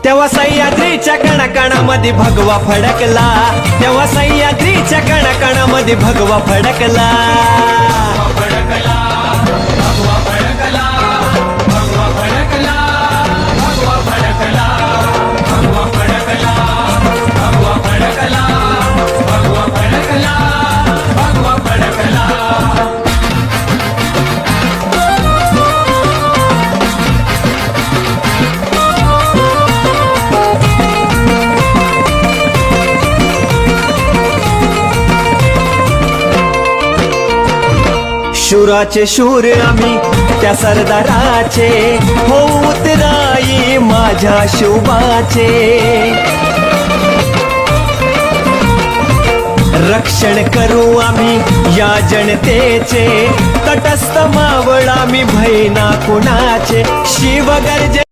तेव्हा सह्याद्रीच्या कणाकणामध्ये भगवा फडकला, तेव्हा सह्याद्रीच्या कणाकणामध्ये भगवा फडकला. शूराचे शूर आम्ही त्या सरदाराचे, हो उतराई माझ्या शिवबाचे. रक्षण करू आम्ही या जनतेचे, तटस्थ मावळ आम्ही भय ना कुणाचे. शिवगर्ज